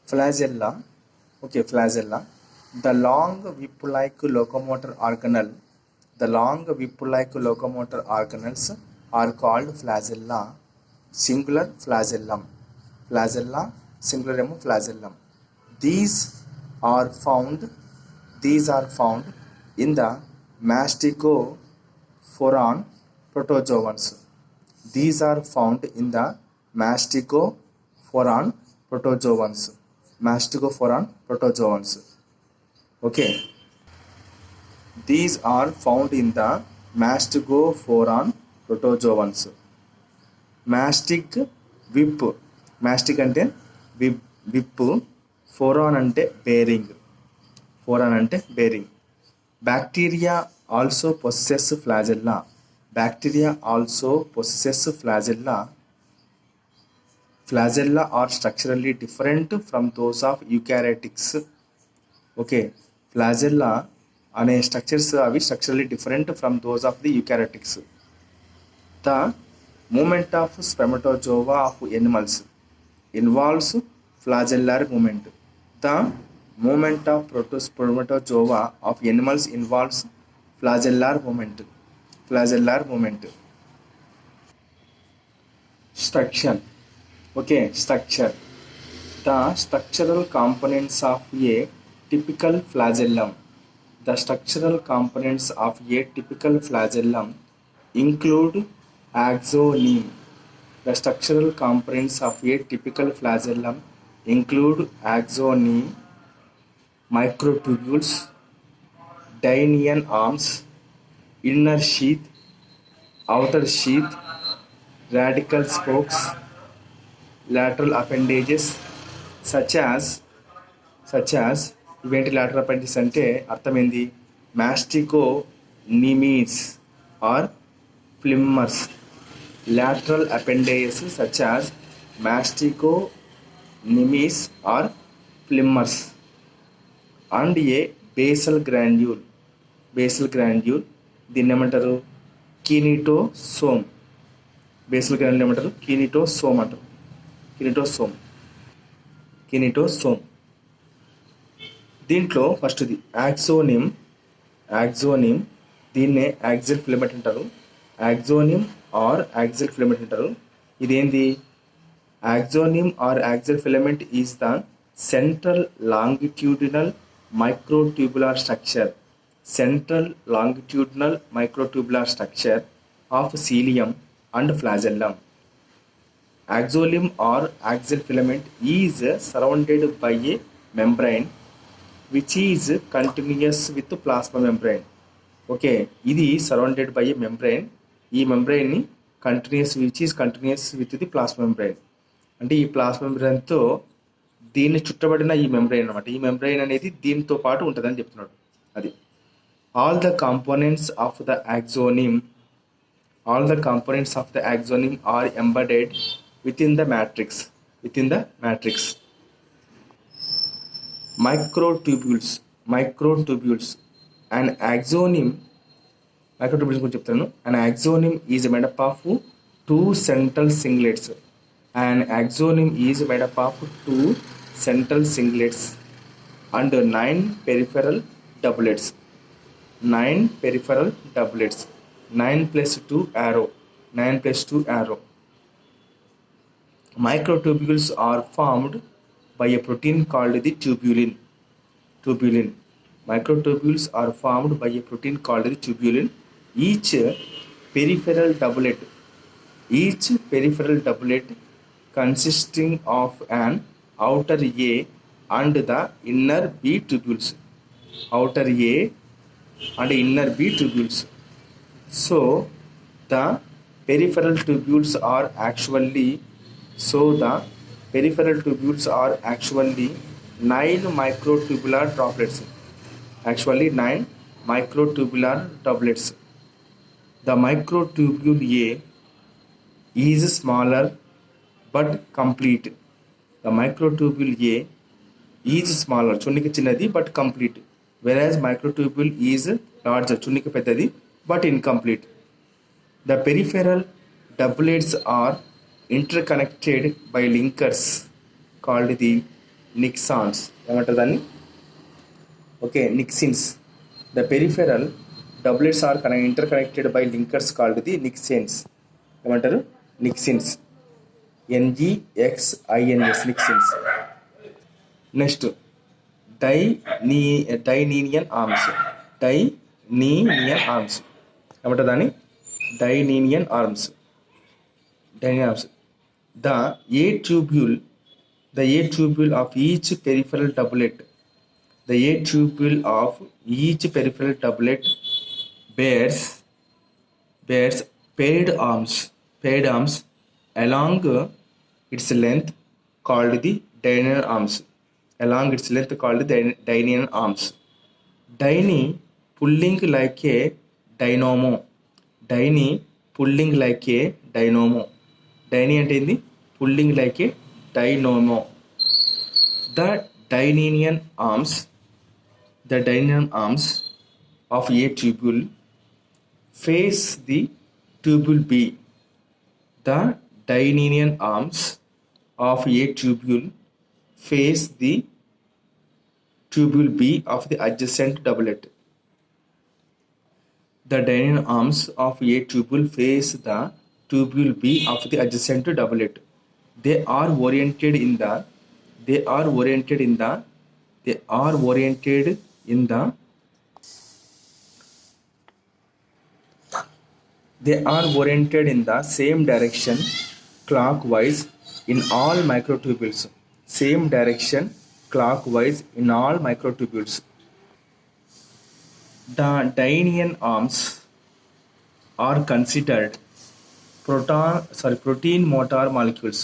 Flagella. Okay, flagella. The long whip-like locomotor organelle. The long whip-like locomotor organelles are called flagella. Singular flagellum. Flagella, singular flagellum. These are found. These are found in the Mastixophoran protozoans. These are found in the Mastixophoran protozoans. Mastixophoran protozoans. Okay. These are found in the Mastixophoran protozoans. Mastic whip. Mastic అంటే whip. Phoron అంటే bearing. Phoron అంటే bearing. Bacteria also possess flagella. Bacteria also possess flagella. Flagella are structurally different from those of eukaryotics. Okay, flagella అనే structures అవి structurally different from those of the eukaryotics. The movement of spermatozoa of animals involves flagellar movement. The movement of spermatozoa of animals involves flagellar movement. Flagellar movement. Structure. Okay, structure. The structural components of a typical flagellum. The structural components of a typical flagellum include axoneme. The structural components of a typical flagellum include axoneme, microtubules, dynean arms, inner sheath, outer sheath, radical spokes, lateral appendages such as ఇవేంటి lateral appendages అంటే అర్థమైంది మాస్టికోనిమీస్ are ఫ్లిమ్మర్స్. lateral appendages such as masticonemes or flimmers and a basal granule. దీన్ని ఏమంటారు? కినిటోసోమ్. Basal granule ఏమంటారు? కినిటోసోమ్ అంటారు. కినిటోసోమ్. దీంట్లో ఫస్ట్ది యాక్సోనిమ్. దీన్నే యాక్సిల్ ఫిలమెంట్ అంటారు. యాక్సోనిమ్ ఆర్ యాక్సిల్ ఫిలమెంట్ అంటారు. ఇదేంది? Axoneme or axial filament is the central longitudinal microtubular structure. Of cilium and flagellum. Axoneme or axial filament is surrounded by a membrane which is continuous with plasma membrane. Okay, ఇది surrounded by a membrane. ఈ membrane ని which is continuous with the plasma membrane. అంటే ఈ plasma మెంబ్రేన్తో దీన్ని చుట్టబడిన ఈ membrane అనమాట. ఈ membrane అనేది దీంతో పాటు ఉంటుందని చెప్తున్నాడు. అది all the components of the axoneme are embedded within the matrix. Microtubules. An axoneme గురించి చెప్తాను. An axoneme is made up of two central singlets. and 9 peripheral doublets. 9 plus 2 arrow. Microtubules are formed by a protein called the tubulin. Microtubules are formed by a protein called the tubulin. Each peripheral doublet consisting of an outer A and the inner B tubules. So the peripheral tubules are actually 9 microtubular droplets. The microtubule A is smaller but complete. చున్నికి చిన్నది but complete. Whereas microtubule is larger, చున్నికి పెద్దది but incomplete. The peripheral doublets are interconnected by linkers called the nexins ఏమంటారు దాన్ని? Okay, nexins. The peripheral doublets are interconnected by linkers called the nexins. ఏమంటారు? Nexins. NGXINS nexins. Next dynein arms. Dynein arms ఏమంటారు దాన్ని? Dynein arms. Dynein arms. The A tubule of each peripheral doublet. The A tubule of each peripheral doublet bears paired arms along its length called the Dynean arms. Along its length called the Dynean arms. Dyne pulling like a dynamo. Dyne pulling like a dynamo. Dyne అంటే ఏంది? Pulling like a dynamo. The dynein arms of A tubule face the tubule B. The dynein arms of A tubule face the tubule B of the adjacent doublet. The Dynean arms of a tubule face the tubule B of the adjacent doublet. They are oriented in the same direction clockwise in all microtubules. Same direction clockwise in all microtubules. The Dynean arms are considered protein motor molecules.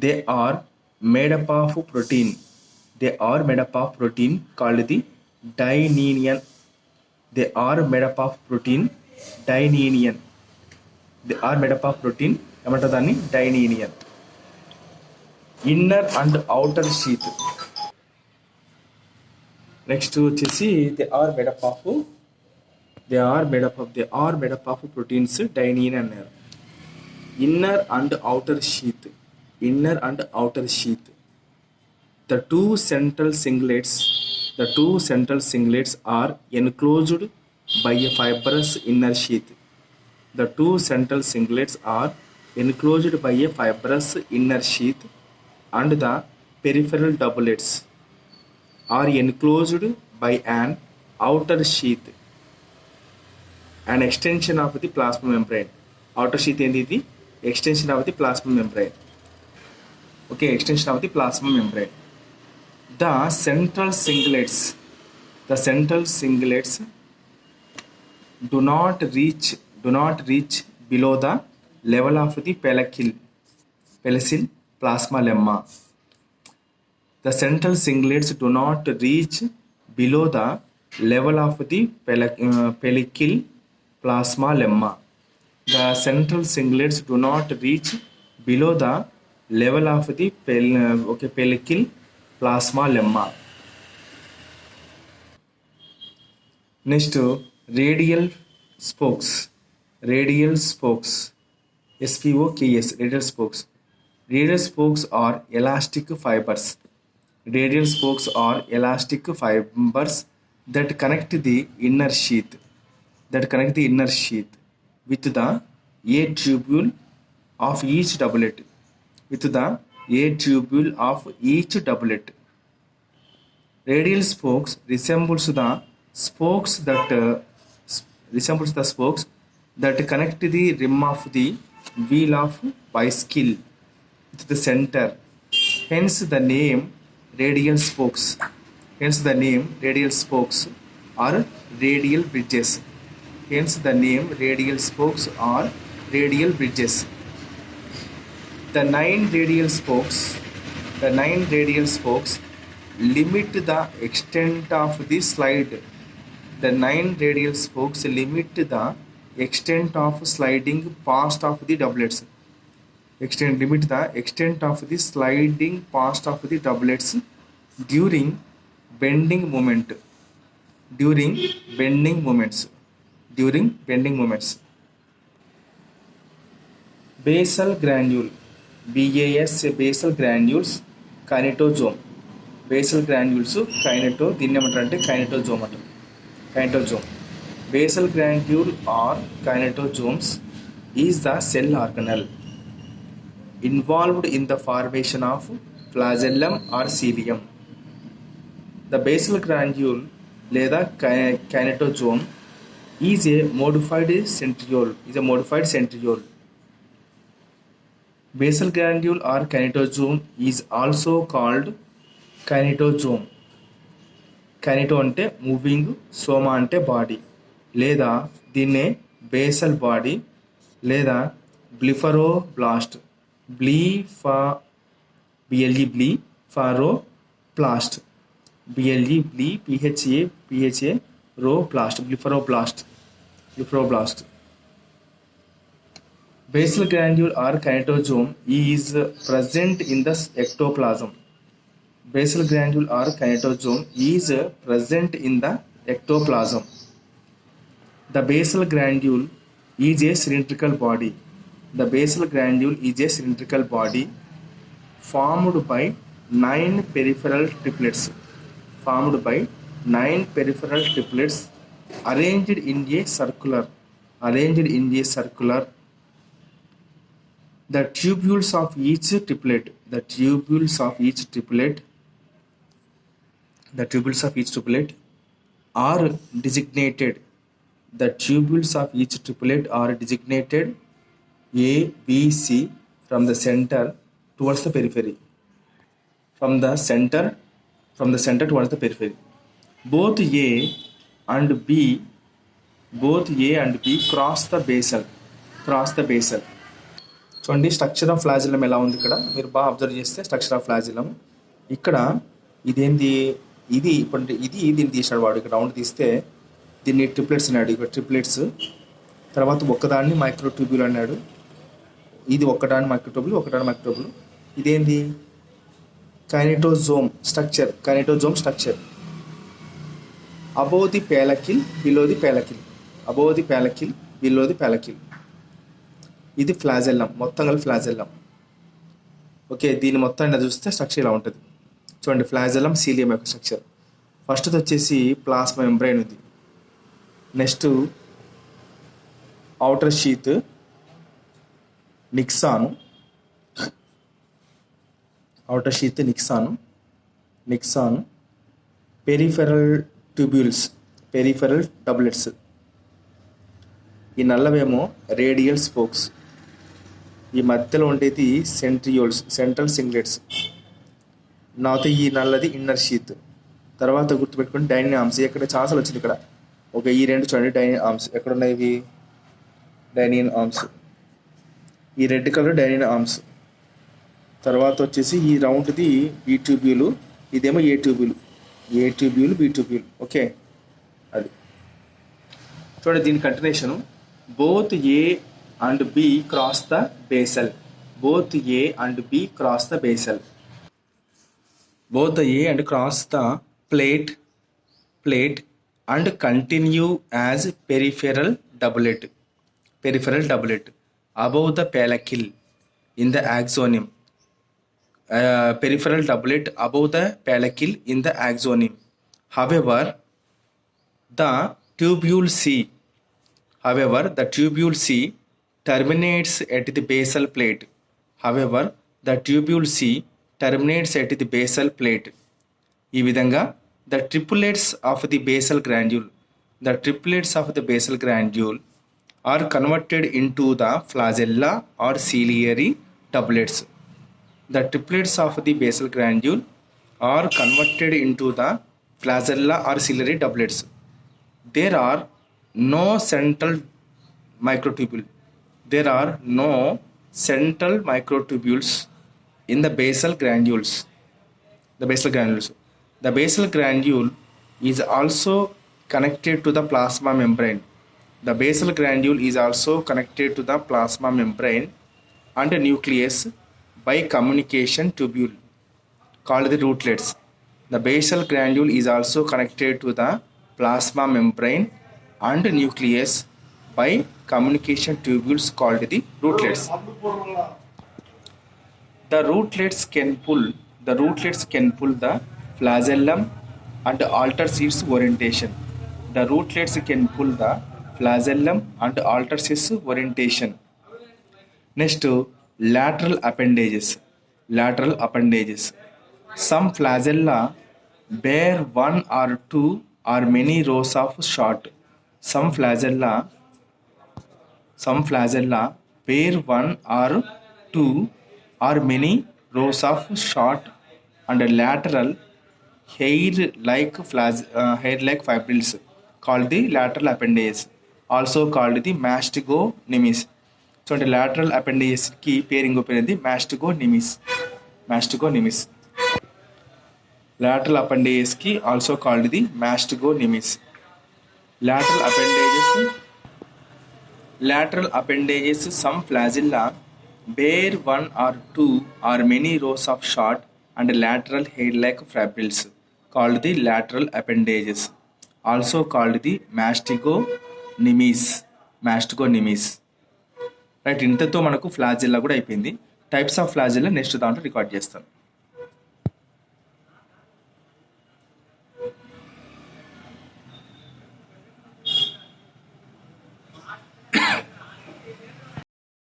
They are made up of protein. Called the Dynean. They are made up of protein Dynean. ఏమంటారు దాన్ని? Dynean. Inner and outer sheath. Next వచ్చేసి they are made up of proteins dynein అన్నారు. Inner and outer sheath. The two central singlets are enclosed by a fibrous inner sheath. And the peripheral doublets are enclosed by an outer sheath, an extension of the plasma membrane. Outer sheath ఏంది? ఇది extension of the plasma membrane. Okay, extension of the plasma membrane. The central singlets do not reach below the level of the pellicil plasma lemma. The central singlets do not reach below the level of the pellicle plasma lemma. The central singlets do not reach below the level of the pellicle plasma lemma. Next, radial spokes. SPOKS. Radial spokes are elastic fibers. That connect the inner sheath with the A tubule of each doublet. Radial spokes resembles the spokes that connect the rim of the wheel of bicycle with the center. Hence the name radial spokes or radial bridges. The nine radial spokes limit the extent of the slide. Sliding past of the doublets. Limit the extent of the sliding past of the doublets during bending moments. Basal granule. BAS basal granules kinetosome. Basal granules దీన్ని ఏమంటారంటే kinetosome అంటారు. Kinetosome. Basal granule or kinetosomes is the cell organelle involved in the formation of flagellum or cilium. The basal granule లేదా kinetosome is a modified centriole. Basal granule or kinetosome is also called kinetosome. Kineto అంటే moving, Soma అంటే body, లేదా దీన్నే basal body లేదా బ్లిఫరోబ్లాస్ట్, బ్లిఫరోప్లాస్ట్, బ్లిఫరోబ్లాస్ట్. Basal granule or kinetosome is present in the ectoplasm. Basal granule or kinetosome is present in the ectoplasm. The basal granule is a cylindrical body. The basal granule is a cylindrical body formed by 9 peripheral triplets arranged in a circular. The tubules of each triplet are designated. A, B, C from the center towards the periphery. From the center towards the periphery. Both A and B cross the basal. చూడండి structure of ఫ్లాజిలం ఎలా ఉంది ఇక్కడ మీరు బాగా observe చేస్తే. Structure of ఫ్లాజిలం ఇక్కడ ఇదేంది, ఇప్పుడు దీన్ని తీసాడు వాడు. ఇక్కడ రౌండ్ తీస్తే దీన్ని ట్రిప్లెట్స్ అన్నాడు. ఇక్కడ ట్రిప్లెట్స్ తర్వాత ఒక్కదాన్ని మైక్రోట్యూబ్యూల్ అన్నాడు. ఇది ఒకదాని మైక్రోట్యూబ్యూల్. ఇదేంది kinetosome structure. Above the pellicle, below the pellicle. ఇది ఫ్లాజెల్లం, మొత్తం కలిపి ఫ్లాజెల్లం. ఓకే, దీన్ని మొత్తాన్ని చూస్తే స్ట్రక్చర్ ఇలా ఉంటుంది. చూడండి ఫ్లాజెల్లం సీలియం యొక్క స్ట్రక్చర్. ఫస్ట్ వచ్చేసి ప్లాస్మా మెంబ్రైన్ ఉంది. Next outer sheath, nexin, peripheral doublets. ఈ నల్లవేమో రేడియల్ స్పోక్స్. ఈ మధ్యలో ఉండేది సెంట్రల్ సింగ్లెట్స్. నాతో ఈ నల్లది ఇన్నర్ షీత్. తర్వాత గుర్తుపెట్టుకుని డైనిన్ ఆర్మ్స్. ఇక్కడ చాలాసార్లు వచ్చింది ఇక్కడ. ఓకే, ఈ రెండు చూడండి డైనిన్ ఆర్మ్స్. ఎక్కడ ఉన్నాయి ఇవి? డైనిన్ ఆర్మ్స్. ఈ రెడ్ కలర్ డైనిన్ ఆర్మ్స్. తర్వాత వచ్చేసి ఈ రౌండ్ది బి ట్యూబ్యూలు, ఇదేమో ఏ ట్యూబ్యూల్, బి ట్యూబ్యూల్. ఓకే, అది చూడండి దీని continuation. Both A and B cross the basal. Both A and B cross the plate and continue as peripheral doublet above the pellicle in the axonium. Peripheral doublet above the pellicle in the axonium. However, the tubule C terminates at the basal plate. ఈ విధంగా the triplets of the basal granule are converted into the flagella or ciliary doublets. The triplets of the basal granule are converted into the flagella or ciliary doublets. There are no central microtubules in the basal granules. The basal granule is also connected to the plasma membrane. And a nucleus by communication tubule called the rootlets. The basal granule is also connected to the plasma membrane and nucleus by communication tubules called the rootlets. The rootlets can pull the flagellum and alters its orientation. The rootlets can pull the flagellum and alters its orientation. Next, lateral appendages. Lateral appendages. Some flagella bear one or two or many rows of short. Some flagella bear one or two or many rows of short and lateral hair-like fibrils called the lateral appendages, also called the mastigonemis. So అంటే lateral appendages కి పేరు ఇంకో పేరు ఏంది mastigonemis. Lateral appendages కి also called the mastigonemis. Lateral appendages, some flagella bear one or two or many rows of short and lateral hair-like fibrils called the lateral appendages, also called the mastigonemis. Right, ఇంతతో మనకు flagella కూడా అయిపోయింది. Types of flagella next దాంట్లో record చేస్తాను.